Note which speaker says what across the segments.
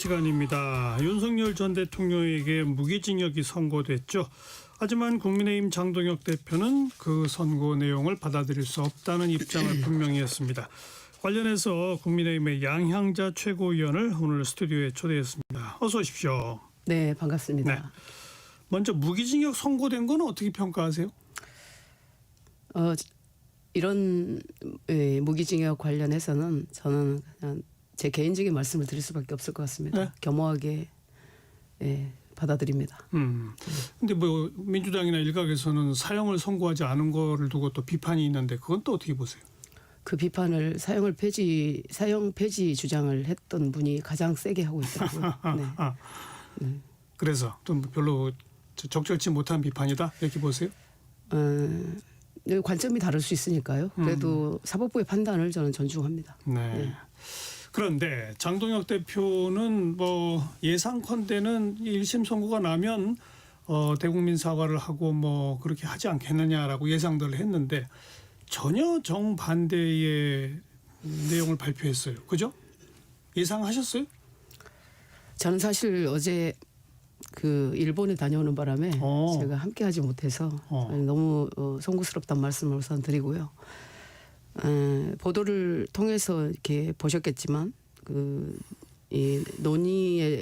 Speaker 1: 시간입니다. 윤석열 전 대통령에게 무기징역이 선고됐죠. 하지만 국민의힘 장동혁 대표는 그 선고 내용을 받아들일 수 없다는 입장을 분명히 했습니다. 관련해서 국민의힘의 양향자 최고위원을 오늘 스튜디오에 초대했습니다. 어서 오십시오.
Speaker 2: 네, 반갑습니다.
Speaker 1: 네. 먼저 무기징역 선고된 건 어떻게 평가하세요?
Speaker 2: 이런 무기징역 관련해서는 저는 그냥 제 개인적인 말씀을 드릴 수밖에 없을 것 같습니다.
Speaker 1: 네.
Speaker 2: 겸허하게 받아들입니다.
Speaker 1: 근데 뭐 민주당이나 일각에서는 사형을 선고하지 않은 거를 두고 또 비판이 있는데 그건 또 어떻게 보세요?
Speaker 2: 그 비판을 사형 폐지 주장을 했던 분이 가장 세게 하고 있더라고요. 네.
Speaker 1: 그래서 좀 별로 적절치 못한 비판이다 이렇게 보세요?
Speaker 2: 관점이 다를 수 있으니까요. 그래도 사법부의 판단을 저는 존중합니다.
Speaker 1: 네. 그런데 장동혁 대표는 뭐 예상컨대는 1심 선고가 나면 대국민 사과를 하고 뭐 그렇게 하지 않겠느냐라고 예상들을 했는데 전혀 정반대의 내용을 발표했어요. 그죠? 예상하셨어요?
Speaker 2: 저는 사실 어제 그 일본에 다녀오는 바람에 제가 함께하지 못해서 너무 송구스럽다는 말씀을 우선 드리고요. 보도를 통해서 이렇게 보셨겠지만 이 논의에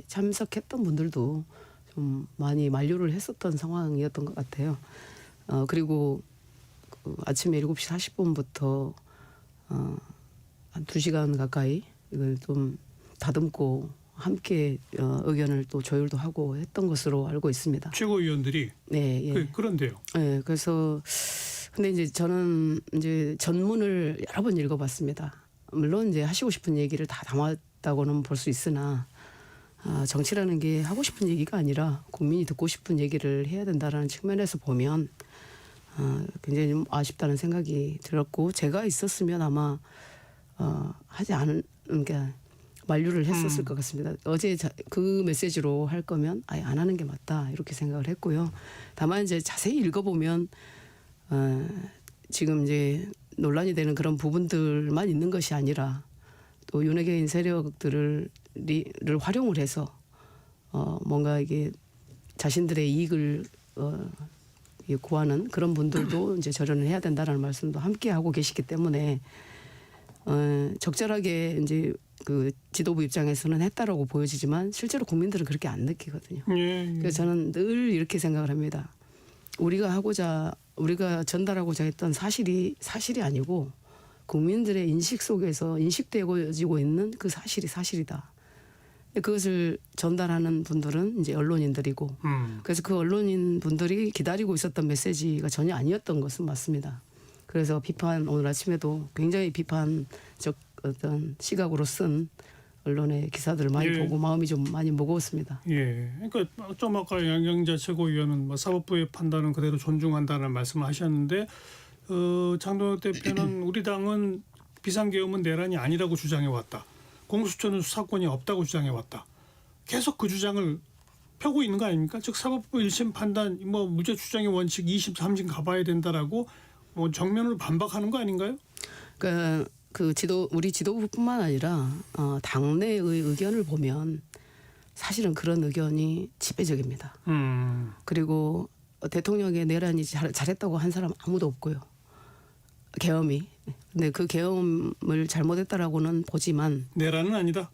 Speaker 2: 참석했던 분들도 좀 많이 만류를 했었던 상황이었던 것 같아요. 그리고 아침에 7시 40분부터 한 2시간 가까이 이걸 좀 다듬고 함께 의견을 또 조율도 하고 했던 것으로 알고 있습니다.
Speaker 1: 최고위원들이.
Speaker 2: 네, 예.
Speaker 1: 그런데요.
Speaker 2: 네, 그래서 근데 이제 저는 이제 전문을 여러 번 읽어봤습니다. 물론 이제 하시고 싶은 얘기를 다 담았다고는 볼 수 있으나 정치라는 게 하고 싶은 얘기가 아니라 국민이 듣고 싶은 얘기를 해야 된다라는 측면에서 보면 굉장히 좀 아쉽다는 생각이 들었고 제가 있었으면 아마 하지 않은 그러니까 만류를 했었을 것 같습니다. 어제 그 메시지로 할 거면 아예 안 하는 게 맞다 이렇게 생각을 했고요. 다만 이제 자세히 읽어보면 지금 이제 논란이 되는 그런 부분들만 있는 것이 아니라 또 윤핵인 세력들을 활용을 해서 뭔가 이게 자신들의 이익을 구하는 그런 분들도 이제 절연을 해야 된다라는 말씀도 함께 하고 계시기 때문에 적절하게 이제 그 지도부 입장에서는 했다라고 보여지지만 실제로 국민들은 그렇게 안 느끼거든요. 그래서 저는 늘 이렇게 생각을 합니다. 우리가 전달하고자 했던 사실이 아니고 국민들의 인식 속에서 인식되어지고 있는 그 사실이 사실이다. 그것을 전달하는 분들은 이제 언론인들이고 그래서 그 언론인 분들이 기다리고 있었던 메시지가 전혀 아니었던 것은 맞습니다. 그래서 오늘 아침에도 굉장히 비판적 어떤 시각으로 쓴 언론의 기사들을 많이 보고 마음이 좀 많이 무거웠습니다.
Speaker 1: 예, 그러니까 좀 아까 양향자 최고위원은 뭐 사법부의 판단은 그대로 존중한다는 말씀을 하셨는데 장동혁 대표는 우리 당은 비상계엄은 내란이 아니라고 주장해 왔다. 공수처는 수사권이 없다고 주장해 왔다. 계속 그 주장을 펴고 있는 거 아닙니까? 즉 사법부 1심 판단 뭐 무죄 추정의 원칙 2심 3심 가봐야 된다라고 뭐 정면으로 반박하는 거 아닌가요?
Speaker 2: 그러니까 우리 지도부뿐만 아니라 당내의 의견을 보면 사실은 그런 의견이 지배적입니다. 그리고 대통령의 내란이 잘했다고 한 사람 아무도 없고요. 계엄이. 근데 그 계엄을 잘못했다라고는 보지만
Speaker 1: 내란은 아니다.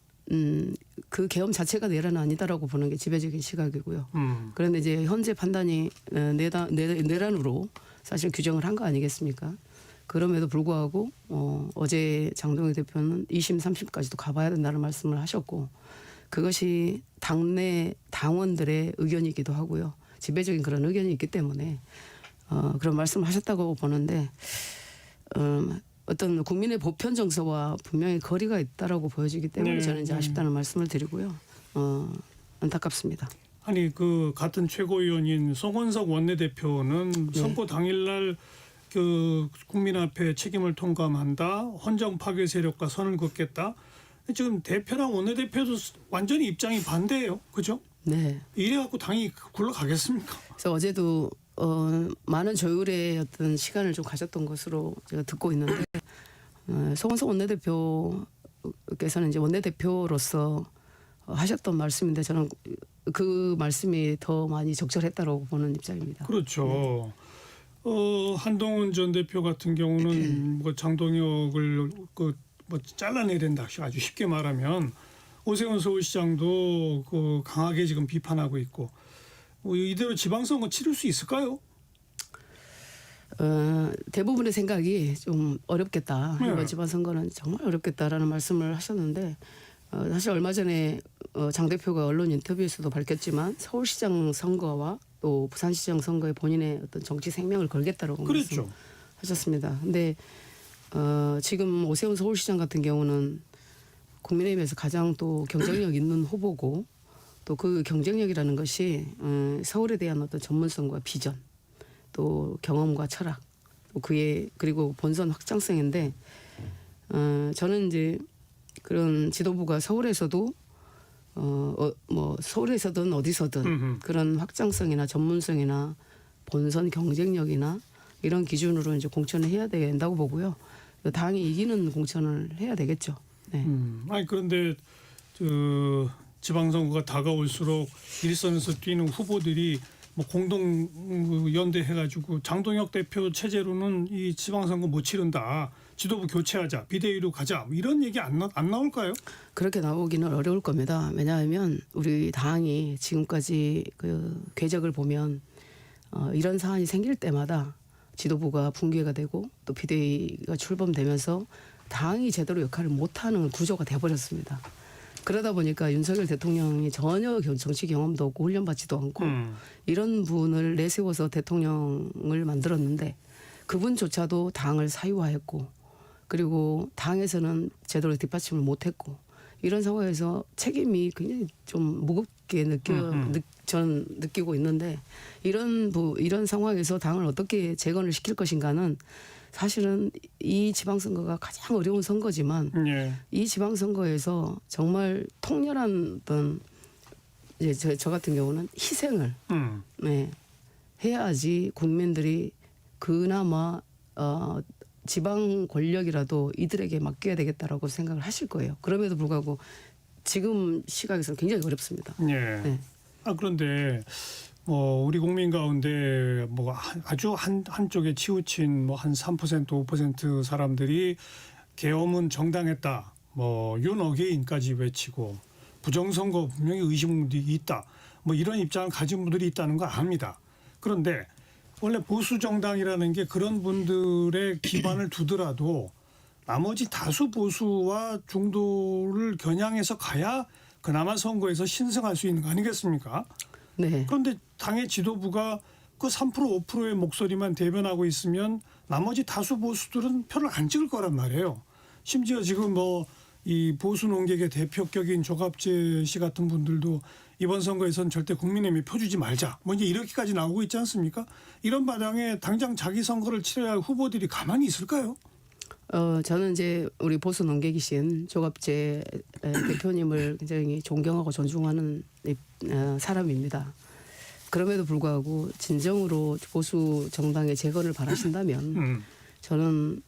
Speaker 2: 그 계엄 자체가 내란은 아니다라고 보는 게 지배적인 시각이고요. 그런데 이제 현재 판단이 내란으로 사실 규정을 한 거 아니겠습니까? 그럼에도 불구하고 어제 장동혁 대표는 2심 3심까지도 가봐야 된다는 말씀을 하셨고 그것이 당내 당원들의 의견이기도 하고요. 지배적인 그런 의견이 있기 때문에 그런 말씀을 하셨다고 보는데 어떤 국민의 보편 정서와 분명히 거리가 있다라고 보여지기 때문에 저는 이제 아쉽다는 말씀을 드리고요. 안타깝습니다.
Speaker 1: 아니 그 같은 최고위원인 송원석 원내대표는 선거 당일날 그 국민 앞에 책임을 통감한다. 헌정 파괴 세력과 선을 긋겠다. 지금 대표랑 원내대표도 완전히 입장이 반대예요. 그죠?
Speaker 2: 네.
Speaker 1: 이래갖고 당이 굴러가겠습니까?
Speaker 2: 그래서 어제도 많은 조율의 어떤 시간을 좀 가졌던 것으로 제가 듣고 있는데 송원석 원내대표 대표께서는 이제 원내대표로서 하셨던 말씀인데 저는 그 말씀이 더 많이 적절했다고 보는 입장입니다.
Speaker 1: 그렇죠. 한동훈 전 대표 같은 경우는 뭐 장동혁을 뭐 잘라내야 된다. 아주 쉽게 말하면 오세훈 서울시장도 강하게 지금 비판하고 있고 이대로 지방선거 치를 수 있을까요?
Speaker 2: 대부분의 생각이 좀 어렵겠다.
Speaker 1: 네.
Speaker 2: 이번 지방선거는 정말 어렵겠다라는 말씀을 하셨는데 사실 얼마 전에 장 대표가 언론 인터뷰에서도 밝혔지만 서울시장 선거와 또 부산시장 선거에 본인의 어떤 정치 생명을 걸겠다라고
Speaker 1: 그랬죠.
Speaker 2: 말씀하셨습니다. 근데 지금 오세훈 서울시장 같은 경우는 국민의힘에서 가장 또 경쟁력 있는 후보고 또 그 경쟁력이라는 것이 서울에 대한 어떤 전문성과 비전 또 경험과 철학 또 그리고 본선 확장성인데 저는 이제 그런 지도부가 서울에서도 뭐 서울에서든 어디서든 그런 확장성이나 전문성이나 본선 경쟁력이나 이런 기준으로 이제 공천을 해야 된다고 보고요. 당이 이기는 공천을 해야 되겠죠. 네.
Speaker 1: 아니 그런데 지방선거가 다가올수록 일선에서 뛰는 후보들이 뭐 공동 연대해가지고 장동혁 대표 체제로는 이 지방선거 못 치른다. 지도부 교체하자, 비대위로 가자, 뭐 이런 얘기 안 나올까요?
Speaker 2: 그렇게 나오기는 어려울 겁니다. 왜냐하면 우리 당이 지금까지 그 궤적을 보면 이런 사안이 생길 때마다 지도부가 붕괴가 되고 또 비대위가 출범되면서 당이 제대로 역할을 못하는 구조가 돼버렸습니다. 그러다 보니까 윤석열 대통령이 전혀 정치 경험도 없고 훈련받지도 않고 이런 분을 내세워서 대통령을 만들었는데 그분조차도 당을 사유화했고 그리고 당에서는 제대로 뒷받침을 못했고 이런 상황에서 책임이 굉장히 좀 무겁게 저는 느끼고 있는데 이런 상황에서 당을 어떻게 재건을 시킬 것인가는 사실은 이 지방선거가 가장 어려운 선거지만
Speaker 1: 예.
Speaker 2: 이 지방선거에서 정말 통렬한 어떤 이제 저 같은 경우는 희생을 네, 해야지 국민들이 그나마 지방 권력이라도 이들에게 맡겨야 되겠다라고 생각을 하실 거예요. 그럼에도 불구하고 지금 시각에서는 굉장히 어렵습니다.
Speaker 1: 예.
Speaker 2: 네.
Speaker 1: 그런데 우리 국민 가운데 아주 한쪽에 치우친 한 3% 5% 사람들이 계엄은 정당했다. 윤어게인까지 외치고 부정선거 분명히 의심이 있다. 이런 입장을 가진 분들이 있다는 거 압니다. 그런데 원래 보수 정당이라는 게 그런 분들의 기반을 두더라도 나머지 다수 보수와 중도를 겨냥해서 가야 그나마 선거에서 신승할 수 있는 거 아니겠습니까?
Speaker 2: 네.
Speaker 1: 그런데 당의 지도부가 그 3% 5%의 목소리만 대변하고 있으면 나머지 다수 보수들은 표를 안 찍을 거란 말이에요. 심지어 지금 이 보수 농객의 대표격인 조갑재 씨 같은 분들도 이번 선거에선 절대 국민의힘에 표 주지 말자. 이제 이렇게까지 나오고 있지 않습니까? 이런 마당에 당장 자기 선거를 치러야 할 후보들이 가만히 있을까요?
Speaker 2: 저는 이제 우리 보수 농객이신 조갑재 대표님을 굉장히 존경하고 존중하는 사람입니다. 그럼에도 불구하고 진정으로 보수 정당의 재건을 바라신다면 저는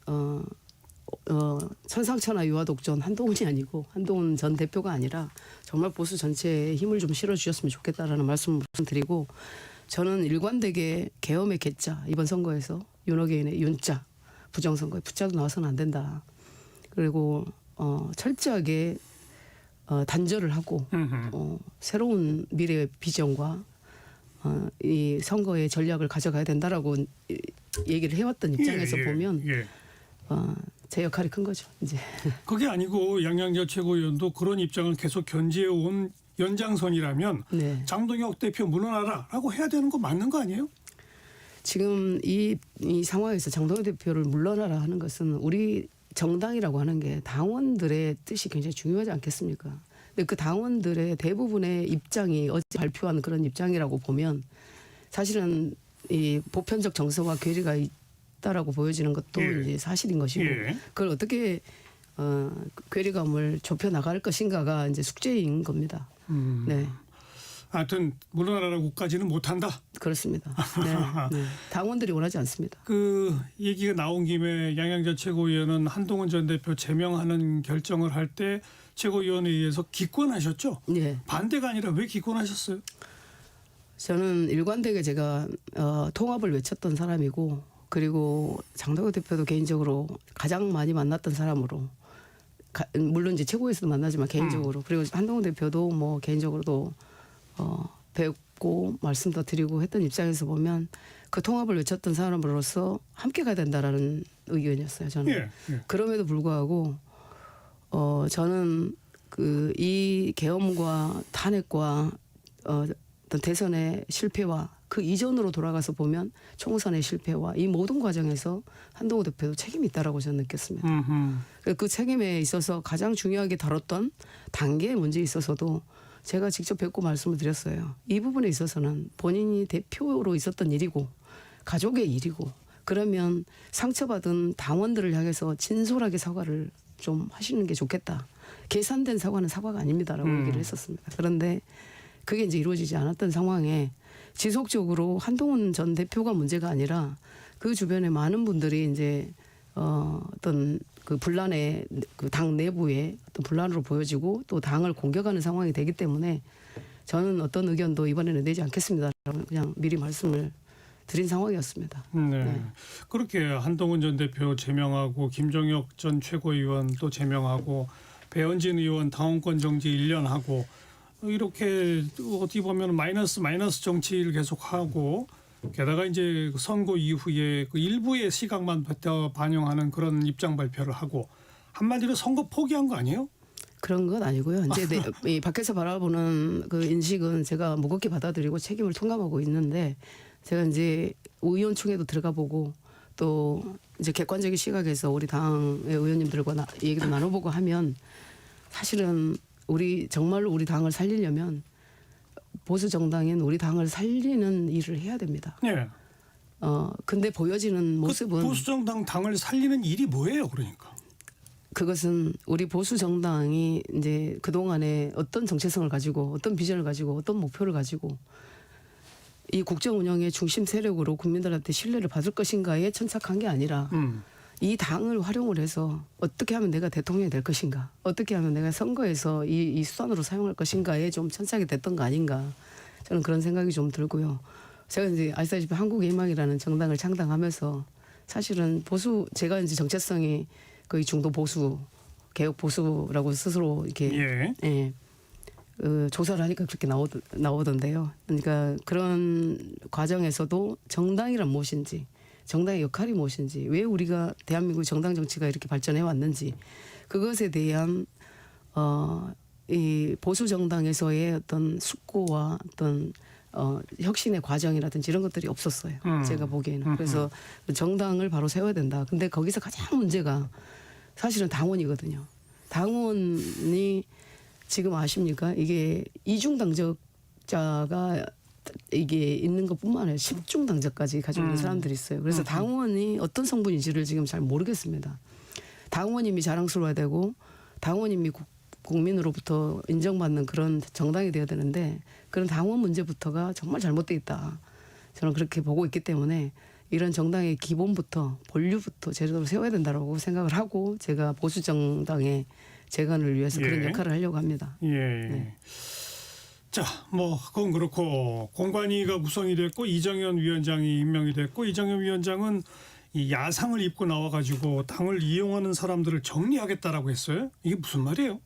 Speaker 2: 천상천하 유아독존 한동훈이 아니고 한동훈 전 대표가 아니라 정말 보수 전체에 힘을 좀 실어주셨으면 좋겠다라는 말씀을 드리고 저는 일관되게 계엄의 개자 이번 선거에서 윤어게인의 윤자 부정선거에 부자도 나와서는 안 된다. 그리고 철저하게 단절을 하고 새로운 미래의 비전과 이 선거의 전략을 가져가야 된다라고 얘기를 해왔던 입장에서 보면 제 역할이 큰 거죠. 이제
Speaker 1: 그게 아니고 양양자 최고위원도 그런 입장을 계속 견지해온 연장선이라면
Speaker 2: 네.
Speaker 1: 장동혁 대표 물러나라라고 해야 되는 거 맞는 거 아니에요?
Speaker 2: 지금 이 상황에서 장동혁 대표를 물러나라 하는 것은 우리 정당이라고 하는 게 당원들의 뜻이 굉장히 중요하지 않겠습니까? 근데 그 당원들의 대부분의 입장이 어제 발표한 그런 입장이라고 보면 사실은 이 보편적 정서와 괴리가 있다라고 보여지는 것도 이제 사실인 것이고 그걸 어떻게 괴리감을 좁혀 나갈 것인가가 이제 숙제인 겁니다. 네.
Speaker 1: 하여튼 물러나라고까지는 못한다.
Speaker 2: 그렇습니다. 네. 당원들이 원하지 않습니다.
Speaker 1: 그 얘기가 나온 김에 양양자 최고위원은 한동훈 전 대표 제명하는 결정을 할 때 최고위원회의에서 기권하셨죠?
Speaker 2: 네.
Speaker 1: 반대가 아니라 왜 기권하셨어요?
Speaker 2: 저는 일관되게 제가 통합을 외쳤던 사람이고, 그리고 장동혁 대표도 개인적으로 가장 많이 만났던 사람으로, 물론 이제 최고에서도 만나지만 개인적으로, 그리고 한동훈 대표도 뭐 개인적으로도 뵙고 말씀도 드리고 했던 입장에서 보면 그 통합을 외쳤던 사람으로서 함께 가야 된다라는 의견이었어요. 저는.
Speaker 1: 예, 예.
Speaker 2: 그럼에도 불구하고 저는 그 이 계엄과 탄핵과 어떤 대선의 실패와 그 이전으로 돌아가서 보면 총선의 실패와 이 모든 과정에서 한동훈 대표도 책임이 있다라고 저는 느꼈습니다. 그 책임에 있어서 가장 중요하게 다뤘던 단계의 문제에 있어서도 제가 직접 뵙고 말씀을 드렸어요. 이 부분에 있어서는 본인이 대표로 있었던 일이고 가족의 일이고, 그러면 상처받은 당원들을 향해서 진솔하게 사과를 좀 하시는 게 좋겠다. 계산된 사과는 사과가 아닙니다라고 얘기를 했었습니다. 그런데 그게 이제 이루어지지 않았던 상황에 지속적으로 한동훈 전 대표가 문제가 아니라 그 주변에 많은 분들이 이제 어떤 그 분란의 그 당 내부의 어떤 분란으로 보여지고 또 당을 공격하는 상황이 되기 때문에 저는 어떤 의견도 이번에는 내지 않겠습니다라고 그냥 미리 말씀을 드린 상황이었습니다.
Speaker 1: 네. 그렇게 한동훈 전 대표 제명하고 김종혁 전 최고위원 또 제명하고 배현진 의원 당원권 정지 1년 하고 이렇게 어떻게 보면 마이너스 정치를 계속하고, 게다가 이제 선거 이후에 그 일부의 시각만 반영하는 그런 입장 발표를 하고, 한마디로 선거 포기한 거 아니에요?
Speaker 2: 그런 건 아니고요. 이제 이 밖에서 바라보는 그 인식은 제가 무겁게 받아들이고 책임을 통감하고 있는데, 제가 이제 의원총회도 들어가 보고 또 이제 객관적인 시각에서 우리 당의 의원님들과 얘기도 나눠보고 하면, 사실은 정말로 우리 당을 살리려면 보수 정당인 우리 당을 살리는 일을 해야 됩니다.
Speaker 1: 네.
Speaker 2: 근데 보여지는 모습은
Speaker 1: 그 보수 정당 당을 살리는 일이 뭐예요, 그러니까?
Speaker 2: 그것은 우리 보수 정당이 이제 그동안에 어떤 정체성을 가지고 어떤 비전을 가지고 어떤 목표를 가지고 이 국정 운영의 중심 세력으로 국민들한테 신뢰를 받을 것인가에 천착한 게 아니라 이 당을 활용을 해서 어떻게 하면 내가 대통령이 될 것인가, 어떻게 하면 내가 선거에서 이 수단으로 사용할 것인가에 좀 천착이 됐던 거 아닌가, 저는 그런 생각이 좀 들고요. 제가 이제 아시다시피 한국의 희망이라는 정당을 창당하면서 사실은 제가 이제 정체성이 거의 중도 보수, 개혁 보수라고 스스로 이렇게 조사를 하니까 그렇게 나오던데요. 그러니까 그런 과정에서도 정당이란 무엇인지, 정당의 역할이 무엇인지, 왜 우리가 대한민국 정당 정치가 이렇게 발전해 왔는지, 그것에 대한 이 보수 정당에서의 어떤 숙고와 어떤 혁신의 과정이라든지 이런 것들이 없었어요. 제가 보기에는. 그래서 정당을 바로 세워야 된다. 근데 거기서 가장 문제가 사실은 당원이거든요. 당원이 지금 아십니까? 이게 이중당적자가 이게 있는 것뿐만 아니라 10중당자까지 가지고 있는 사람들이 있어요. 그래서 당원이 어떤 성분인지를 지금 잘 모르겠습니다. 당원임이 자랑스러워야 되고 당원임이 국민으로부터 인정받는 그런 정당이 되어야 되는데, 그런 당원 문제부터가 정말 잘못돼 있다. 저는 그렇게 보고 있기 때문에 이런 정당의 기본부터 본류부터 제대로 세워야 된다고 생각을 하고, 제가 보수 정당의 재건을 위해서 그런 역할을 하려고 합니다.
Speaker 1: 네. 자, 뭐 그건 그렇고, 공관위가 구성이 됐고 이정현 위원장이 임명이 됐고, 이정현 위원장은 이 야상을 입고 나와가지고 당을 이용하는 사람들을 정리하겠다라고 했어요. 이게 무슨 말이에요?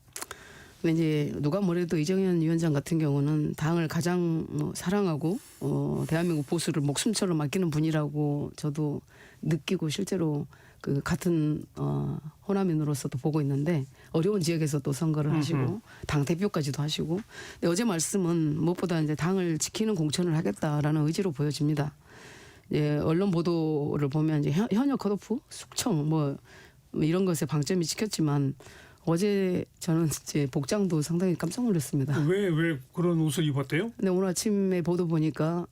Speaker 2: 근데 이제 누가 뭐래도 이정현 위원장 같은 경우는 당을 가장 사랑하고 대한민국 보수를 목숨처럼 아끼는 분이라고 저도 느끼고 실제로 그 같은 호남인으로서도 보고 있는데, 어려운 지역에서도 선거를 하시고 당 대표까지도 하시고, 근데 어제 말씀은 무엇보다 이제 당을 지키는 공천을 하겠다라는 의지로 보여집니다. 예, 언론 보도를 보면 이제 현역 컷오프, 숙청 뭐 이런 것에 방점이 찍혔지만, 어제 저는 이제 복장도 상당히 깜짝 놀랐습니다.
Speaker 1: 왜 그런 옷을 입었대요?
Speaker 2: 근데 오늘 아침에 보도 보니까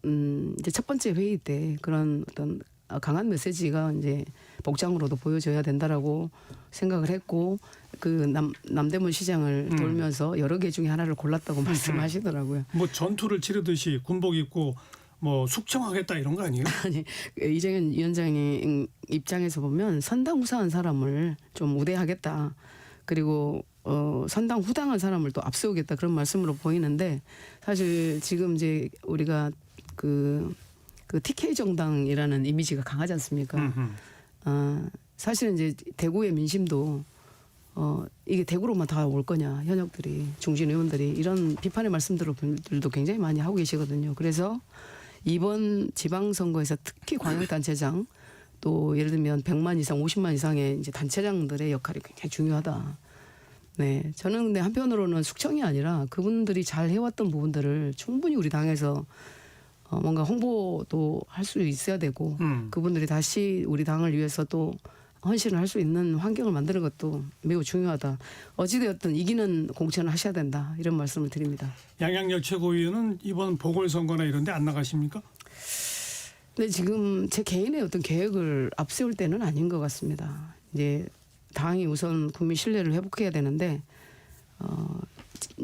Speaker 2: 이제 첫 번째 회의 때 그런 어떤 강한 메시지가 이제 복장으로도 보여줘야 된다라고 생각을 했고 그 남대문 시장을 돌면서 여러 개 중에 하나를 골랐다고 말씀하시더라고요.
Speaker 1: 뭐 전투를 치르듯이 군복 입고 뭐 숙청하겠다 이런 거 아니에요?
Speaker 2: 아니 이정현 위원장의 입장에서 보면 선당 후사한 사람을 좀 우대하겠다. 그리고 선당 후당한 사람을 또 앞세우겠다 그런 말씀으로 보이는데 사실 지금 이제 우리가 그 TK 정당이라는 이미지가 강하지 않습니까? 사실은 이제 대구의 민심도 이게 대구로만 다 올 거냐 현역들이 중진 의원들이 이런 비판의 말씀들을 분들도 굉장히 많이 하고 계시거든요. 그래서 이번 지방선거에서 특히 광역단체장 또 예를 들면 100만 이상 50만 이상의 이제 단체장들의 역할이 굉장히 중요하다. 네, 저는 근데 한편으로는 숙청이 아니라 그분들이 잘 해왔던 부분들을 충분히 우리 당에서 뭔가 홍보도 할 수 있어야 되고 그분들이 다시 우리 당을 위해서 또 헌신을 할 수 있는 환경을 만드는 것도 매우 중요하다. 어찌되었든 이기는 공천을 하셔야 된다. 이런 말씀을 드립니다.
Speaker 1: 양양열 최고위원은 이번 보궐선거나 이런 데 안 나가십니까?
Speaker 2: 근데 지금 제 개인의 어떤 계획을 앞세울 때는 아닌 것 같습니다. 이제 당이 우선 국민 신뢰를 회복해야 되는데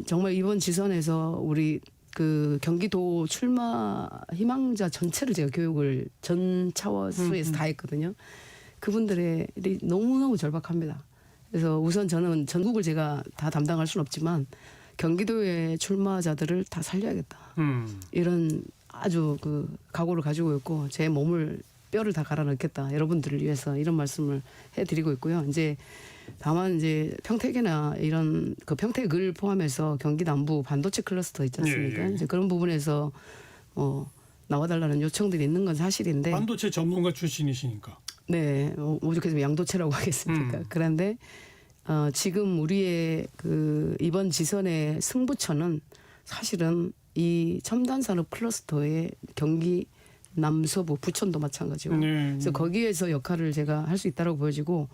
Speaker 2: 정말 이번 지선에서 우리 그 경기도 출마 희망자 전체를 제가 교육을 전 차원수에서 다 했거든요. 그분들의 일이 너무너무 절박합니다. 그래서 우선 저는 전국을 제가 다 담당할 수는 없지만 경기도의 출마자들을 다 살려야겠다. 이런 아주 그 각오를 가지고 있고 제 몸을 뼈를 다 갈아 넣겠다. 여러분들을 위해서 이런 말씀을 해드리고 있고요. 이제 다만 이제 평택이나 이런 그 평택을 포함해서 경기 남부 반도체 클러스터 있지 않습니까?
Speaker 1: 예, 예.
Speaker 2: 이제 그런 부분에서 나와달라는 요청들이 있는 건 사실인데.
Speaker 1: 반도체 전문가 출신이시니까.
Speaker 2: 네, 오죽해서 양도체라고 하겠습니까? 그런데 지금 우리의 그 이번 지선의 승부처는 사실은 이 첨단 산업 클러스터의 경기 남서부 부천도 마찬가지고.
Speaker 1: 네.
Speaker 2: 그래서 거기에서 역할을 제가 할 수 있다고 보여지고,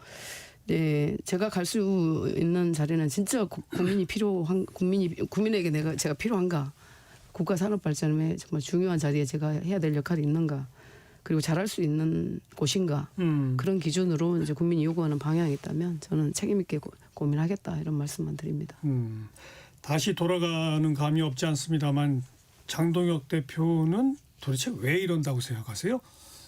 Speaker 2: 네, 제가 갈 수 있는 자리는 진짜 국민이 필요한 국민에게 제가 필요한가? 국가 산업 발전에 정말 중요한 자리에 제가 해야 될 역할이 있는가? 그리고 잘할 수 있는 곳인가? 그런 기준으로 이제 국민이 요구하는 방향이 있다면 저는 책임 있게 고민하겠다 이런 말씀만 드립니다.
Speaker 1: 다시 돌아가는 감이 없지 않습니다만 장동혁 대표는 도대체 왜 이런다고 생각하세요?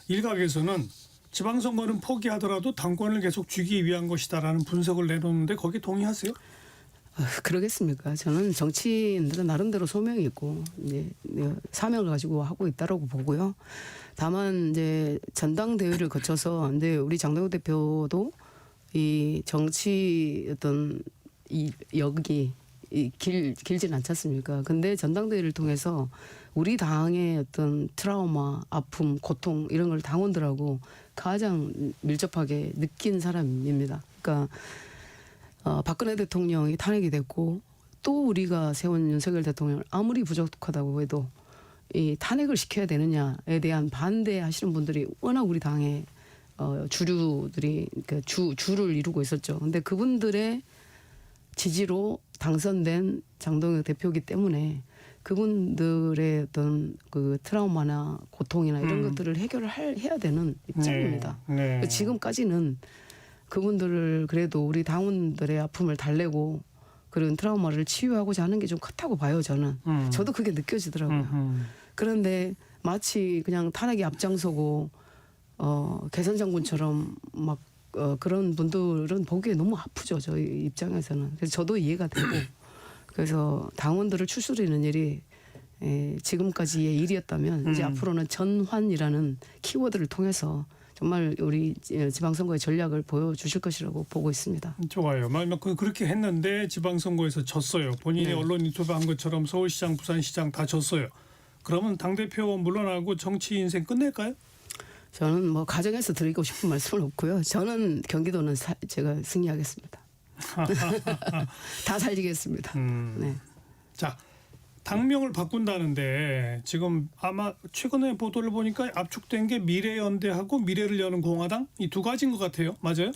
Speaker 1: 일각에서는 지방선거는 포기하더라도 당권을 계속 쥐기 위한 것이다라는 분석을 내놓는데 거기에 동의하세요?
Speaker 2: 그러겠습니까? 저는 정치인들은 나름대로 소명이 있고 이제 사명을 가지고 하고 있다라고 보고요. 다만 이제 전당대회를 거쳐서 이제 우리 장동혁 대표도 이 정치 어떤 이 역이 길진 않지 않습니까? 근데 전당대회를 통해서 우리 당의 어떤 트라우마, 아픔, 고통 이런 걸 당원들하고 가장 밀접하게 느낀 사람입니다. 그러니까 박근혜 대통령이 탄핵이 됐고 또 우리가 세운 윤석열 대통령 아무리 부족하다고 해도 이 탄핵을 시켜야 되느냐에 대한 반대하시는 분들이 워낙 우리 당의 주류들이 그러니까 주를 이루고 있었죠. 근데 그분들의 지지로 당선된 장동혁 대표이기 때문에 그분들의 어떤 그 트라우마나 고통이나 이런 것들을 해결을 해야 되는 입장입니다.
Speaker 1: 네.
Speaker 2: 지금까지는 그분들을 그래도 우리 당원들의 아픔을 달래고 그런 트라우마를 치유하고자 하는 게 좀 컸다고 봐요, 저는. 저도 그게 느껴지더라고요. 그런데 마치 그냥 탄핵에 앞장서고 개선 장군처럼 막 그런 분들은 보기에 너무 아프죠, 저희 입장에서는. 그래서 저도 이해가 되고 그래서 당원들을 추스리는 일이 지금까지의 일이었다면 이제 앞으로는 전환이라는 키워드를 통해서 정말 우리 지방선거의 전략을 보여주실 것이라고 보고 있습니다.
Speaker 1: 좋아요. 만약 그렇게 했는데 지방선거에서 졌어요. 본인이
Speaker 2: 네.
Speaker 1: 언론 인터뷰한 것처럼 서울시장, 부산시장 다 졌어요. 그러면 당대표 물러나고 정치 인생 끝낼까요?
Speaker 2: 저는 뭐 가정에서 드리고 싶은 말씀은 없고요. 저는 경기도는 제가 승리하겠습니다. 다 살리겠습니다. 네.
Speaker 1: 자, 당명을 바꾼다는데 지금 아마 최근에 보도를 보니까 압축된 게 미래연대하고 미래를 여는 공화당 이 두 가지인 것 같아요. 맞아요?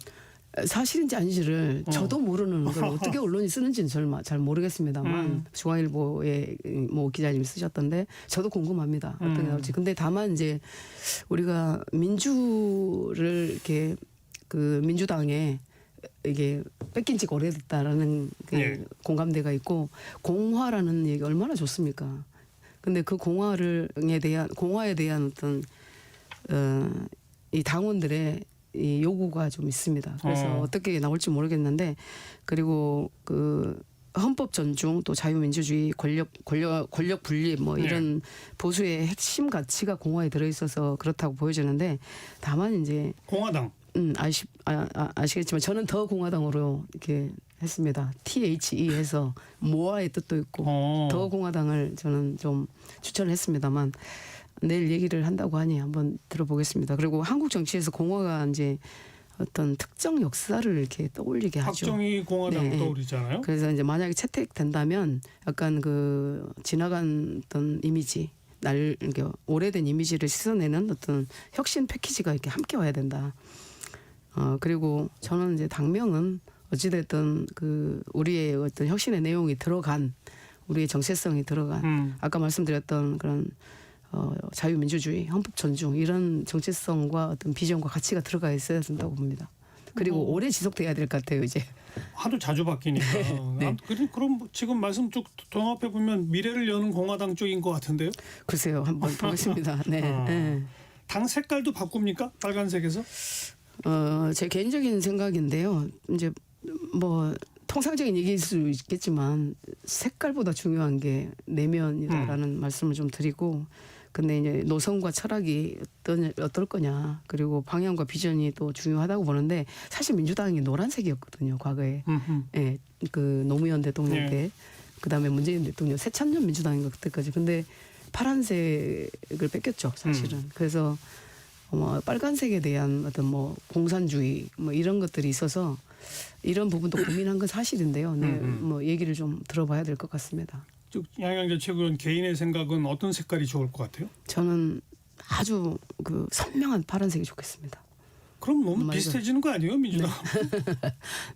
Speaker 2: 사실인지 아닌지를 저도 모르는 걸 어떻게 언론이 쓰는지는 잘 모르겠습니다만 중앙일보에 뭐 기자님이 쓰셨던데 저도 궁금합니다. 어떻게 나올지. 근데 다만 이제 우리가 민주를 이렇게 그 민주당에 이게 뺏긴 지가 오래됐다라는 그
Speaker 1: 예.
Speaker 2: 공감대가 있고 공화라는 얘기 얼마나 좋습니까? 근데 그 공화에 대한 어떤 이 당원들의 이 요구가 좀 있습니다. 그래서 어떻게 나올지 모르겠는데 그리고 그 헌법 존중 또 자유민주주의 권력 분립 뭐 이런 보수의 핵심 가치가 공화에 들어 있어서 그렇다고 보여지는데 다만 이제
Speaker 1: 공화당.
Speaker 2: 아시겠지만 저는 더 공화당으로 이렇게 했습니다. THE 해서 모아의 뜻도 있고 더 공화당을 저는 좀 추천을 했습니다만 내일 얘기를 한다고 하니 한번 들어보겠습니다. 그리고 한국 정치에서 공화가 이제 어떤 특정 역사를 이렇게 떠올리게 하죠.
Speaker 1: 박정희 공화당
Speaker 2: 네.
Speaker 1: 떠오르잖아요.
Speaker 2: 그래서 이제 만약에 채택된다면 약간 그 지나간 어떤 이미지, 이렇게 오래된 이미지를 씻어내는 어떤 혁신 패키지가 이렇게 함께 와야 된다. 그리고 저는 이제 당명은 어찌됐든 그 우리의 어떤 혁신의 내용이 들어간 우리의 정체성이 들어간 아까 말씀드렸던 그런 자유민주주의, 헌법 존중 이런 정체성과 어떤 비전과 가치가 들어가 있어야 된다고 봅니다. 그리고 오래 지속돼야 될 것 같아요 이제.
Speaker 1: 하도 자주 바뀌니까.
Speaker 2: 네.
Speaker 1: 그럼 지금 말씀 쭉 종합해 보면 미래를 여는 공화당 쪽인 것 같은데요.
Speaker 2: 글쎄요, 한번 보겠습니다. 네. 네.
Speaker 1: 당 색깔도 바꿉니까? 빨간색에서?
Speaker 2: 제 개인적인 생각인데요. 이제 뭐 통상적인 얘기일 수 있겠지만 색깔보다 중요한 게 내면이다라는 말씀을 좀 드리고, 근데 이제 노선과 철학이 어떨 거냐, 그리고 방향과 비전이 또 중요하다고 보는데 사실 민주당이 노란색이었거든요 과거에. 예, 그 노무현 대통령 때, 그다음에 문재인 대통령 새천년 민주당인가 그때까지. 근데 파란색을 뺏겼죠 사실은. 그래서 빨간색에 대한 어떤 뭐 공산주의 뭐 이런 것들이 있어서 이런 부분도 고민한 건 사실인데요. 네, 뭐 얘기를 좀 들어봐야 될 것 같습니다.
Speaker 1: 즉 양양자 최고위원 개인의 생각은 어떤 색깔이 좋을 것 같아요?
Speaker 2: 저는 아주 그 선명한 파란색이 좋겠습니다.
Speaker 1: 그럼 너무
Speaker 2: 맞아요.
Speaker 1: 비슷해지는 거 아니에요, 민주당?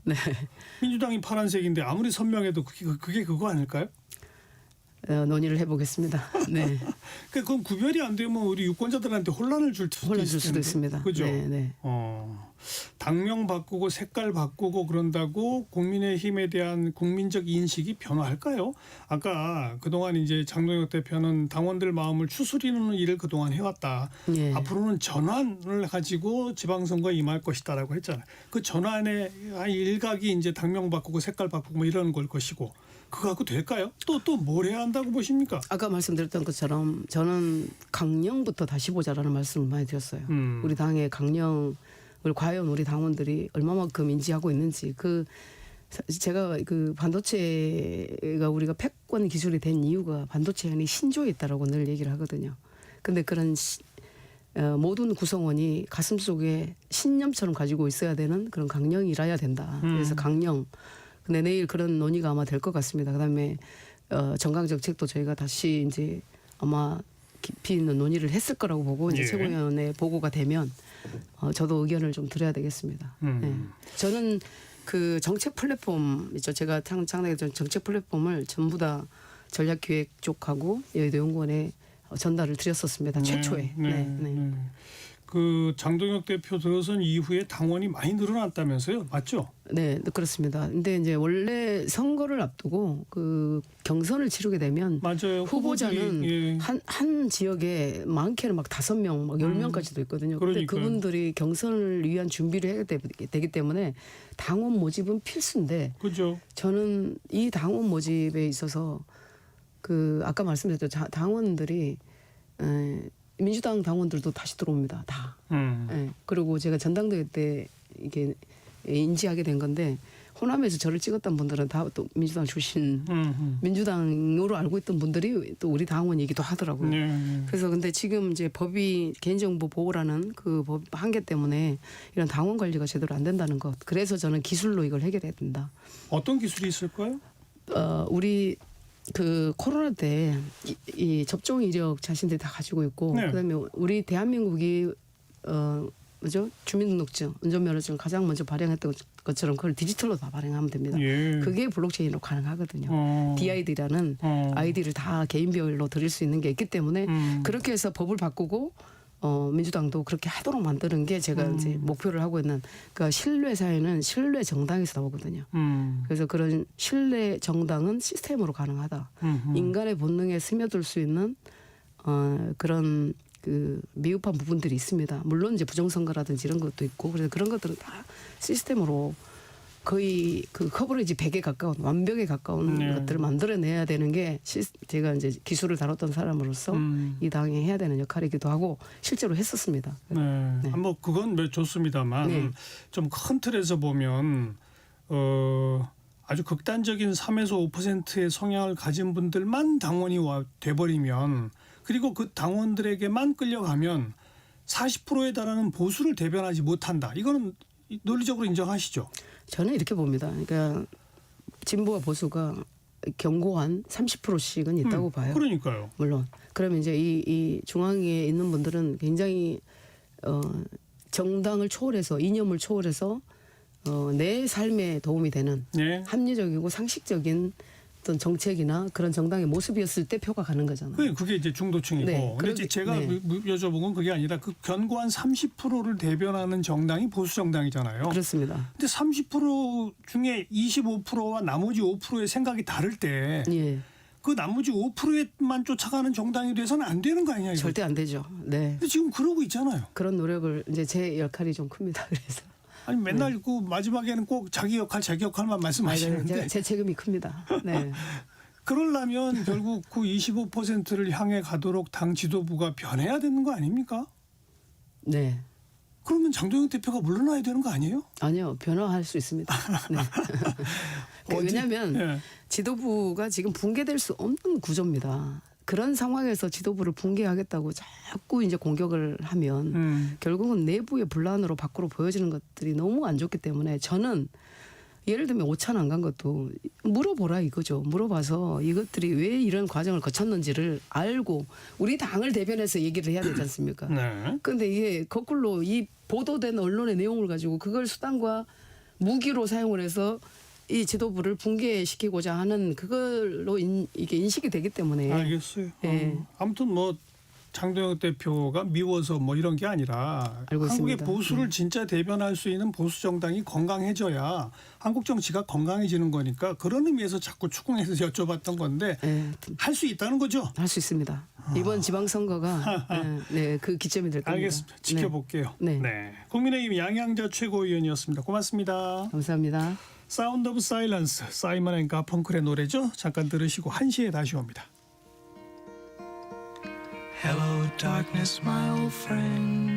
Speaker 2: 네.
Speaker 1: 민주당이 파란색인데 아무리 선명해도 그게 그거 아닐까요?
Speaker 2: 논의를 해보겠습니다. 네.
Speaker 1: 그건 구별이 안 되면 우리 유권자들한테 혼란을 줄 수도
Speaker 2: 혼란 줄 수도 있습니다.
Speaker 1: 그죠?
Speaker 2: 네, 네.
Speaker 1: 당명 바꾸고 색깔 바꾸고 그런다고 국민의힘에 대한 국민적 인식이 변화할까요? 아까 그동안 이제 장동혁 대표는 당원들 마음을 추스리는 일을 그동안 해왔다.
Speaker 2: 예.
Speaker 1: 앞으로는 전환을 가지고 지방선거에 임할 것이다라고 했잖아요. 그 전환의 일각이 이제 당명 바꾸고 색깔 바꾸고 뭐 이런 걸 것이고 그거 갖고 될까요? 또 뭘 해야 한다고 보십니까?
Speaker 2: 아까 말씀드렸던 것처럼 저는 강령부터 다시 보자라는 말씀을 많이 드렸어요. 우리 당의 강령을 과연 우리 당원들이 얼마만큼 인지하고 있는지. 제가 그 반도체가 우리가 패권 기술이 된 이유가 반도체 안에 신조에 있다라고 늘 얘기를 하거든요. 근데 그런 모든 구성원이 가슴 속에 신념처럼 가지고 있어야 되는 그런 강령이라야 된다. 그래서 강령. 근데 내일 그런 논의가 아마 될 것 같습니다. 그다음에 정강 정책도 저희가 다시 이제 아마 깊이 있는 논의를 했을 거라고 보고 이제 최고위원회 보고가 되면 저도 의견을 좀 드려야 되겠습니다. 네. 저는 그 정책 플랫폼 있죠. 제가 창당했던 정책 플랫폼을 전부 다 전략기획 쪽하고 여의도연구원에 전달을 드렸었습니다. 최초에. 네.
Speaker 1: 그 장동혁 대표 들어선 이후에 당원이 많이 늘어났다면서요, 맞죠?
Speaker 2: 네, 그렇습니다. 근데 이제 원래 선거를 앞두고 그 경선을 치르게 되면
Speaker 1: 맞아요.
Speaker 2: 후보자는 한 지역에 많게는 막 5명, 막 10명까지도 있거든요. 그런데 그분들이 경선을 위한 준비를 해야 되기 때문에 당원 모집은 필수인데,
Speaker 1: 그죠.
Speaker 2: 저는 이 당원 모집에 있어서 그 아까 말씀드렸죠, 당원들이 민주당 당원들도 다시 들어옵니다. 다. 네. 그리고 제가 전당대회 때 이게 인지하게 된 건데 호남에서 저를 찍었던 분들은 다 또 민주당 출신, 민주당으로 알고 있던 분들이 또 우리 당원이기도 하더라고요. 그래서 근데 지금 이제 법이 개인정보 보호라는 그 법 한계 때문에 이런 당원 관리가 제대로 안 된다는 것. 그래서 저는 기술로 이걸 해결해야 된다.
Speaker 1: 어떤 기술이 있을까요?
Speaker 2: 우리 그 코로나 때 이 접종 이력 자신들이 다 가지고 있고, 그다음에 우리 대한민국이 주민등록증, 운전면허증 가장 먼저 발행했던 것처럼 그걸 디지털로 다 발행하면 됩니다. 그게 블록체인으로 가능하거든요. DID라는 아이디를 다 개인별로 드릴 수 있는 게 있기 때문에 그렇게 해서 법을 바꾸고 민주당도 그렇게 하도록 만드는 게 제가 이제 목표를 하고 있는 그러니까 신뢰 사회는 신뢰 정당에서 나오거든요. 그래서 그런 신뢰 정당은 시스템으로 가능하다. 인간의 본능에 스며들 수 있는 그런 그 미흡한 부분들이 있습니다. 물론 이제 부정선거라든지 이런 것도 있고 그래서 그런 것들은 다 시스템으로 거의 그 커버리지 100에 가까운 완벽에 가까운
Speaker 1: 네.
Speaker 2: 것들을 만들어내야 되는 게 제가 이제 기술을 다뤘던 사람으로서 이 당이 해야 되는 역할이기도 하고 실제로 했었습니다.
Speaker 1: 네.
Speaker 2: 네.
Speaker 1: 뭐 그건 좋습니다만
Speaker 2: 네.
Speaker 1: 좀 큰 틀에서 보면 아주 극단적인 3에서 5%의 성향을 가진 분들만 당원이 돼버리면 그리고 그 당원들에게만 끌려가면 40%에 달하는 보수를 대변하지 못한다. 이거는 논리적으로 인정하시죠?
Speaker 2: 저는 이렇게 봅니다. 그러니까 진보와 보수가 견고한 30%씩은 있다고 봐요.
Speaker 1: 그러니까요.
Speaker 2: 물론. 그러면 이제 이 중앙에 있는 분들은 굉장히 정당을 초월해서 이념을 초월해서 내 삶에 도움이 되는
Speaker 1: 네.
Speaker 2: 합리적이고 상식적인 어떤 정책이나 그런 정당의 모습이었을 때 표가 가는 거잖아요.
Speaker 1: 그게 이제 중도층이고.
Speaker 2: 네,
Speaker 1: 근데 이제 제가
Speaker 2: 네.
Speaker 1: 여쭤본 건 그게 아니라 그 견고한 30%를 대변하는 정당이 보수 정당이잖아요.
Speaker 2: 그렇습니다.
Speaker 1: 근데 30% 중에 25%와 나머지 5%의 생각이 다를 때
Speaker 2: 예,
Speaker 1: 그 나머지 5%에만 쫓아가는 정당이 돼서는 안 되는 거 아니냐 이거.
Speaker 2: 절대 안 되죠. 네,
Speaker 1: 근데 지금 그러고 있잖아요.
Speaker 2: 그런 노력을 이제 제 역할이 좀 큽니다. 그래서
Speaker 1: 아니 맨날 그 마지막에는 꼭 자기 역할만 말씀하시는데
Speaker 2: 제 책임이 큽니다. 네,
Speaker 1: 그러려면 결국 그 25%를 향해 가도록 당 지도부가 변해야 되는 거 아닙니까?
Speaker 2: 네.
Speaker 1: 그러면 장동영 대표가 물러나야 되는 거 아니에요?
Speaker 2: 아니요, 변화할 수 있습니다. 네. 왜냐하면
Speaker 1: 예.
Speaker 2: 지도부가 지금 붕괴될 수 없는 구조입니다. 그런 상황에서 지도부를 붕괴하겠다고 자꾸 이제 공격을 하면 결국은 내부의 분란으로 밖으로 보여지는 것들이 너무 안 좋기 때문에 저는 예를 들면 오찬 안 간 것도 물어보라 이거죠. 물어봐서 이것들이 왜 이런 과정을 거쳤는지를 알고 우리 당을 대변해서 얘기를 해야 되지 않습니까?
Speaker 1: 네.
Speaker 2: 그런데 이게 거꾸로 이 보도된 언론의 내용을 가지고 그걸 수단과 무기로 사용을 해서 이 지도부를 붕괴시키고자 하는 그걸로 이게 인식이 되기 때문에
Speaker 1: 알겠어요.
Speaker 2: 네.
Speaker 1: 아무튼 뭐 장동영 대표가 미워서 뭐 이런 게 아니라
Speaker 2: 알고
Speaker 1: 한국의
Speaker 2: 있습니다.
Speaker 1: 보수를 진짜 대변할 수 있는 보수 정당이 건강해져야 한국 정치가 건강해지는 거니까 그런 의미에서 자꾸 추궁해서 여쭤봤던 건데 할 수 있다는 거죠?
Speaker 2: 할 수 있습니다. 이번 지방선거가 네, 그 기점이 될 겁니다.
Speaker 1: 알겠습니다. 지켜볼게요.
Speaker 2: 네.
Speaker 1: 네. 국민의힘 양양자 최고위원이었습니다. 고맙습니다.
Speaker 2: 감사합니다.
Speaker 1: 사운드 오브 사일런스 사이먼 앤 가펑클의 노래죠. 잠깐 들으시고 1시에 다시 옵니다.
Speaker 3: Hello, darkness, my old friend.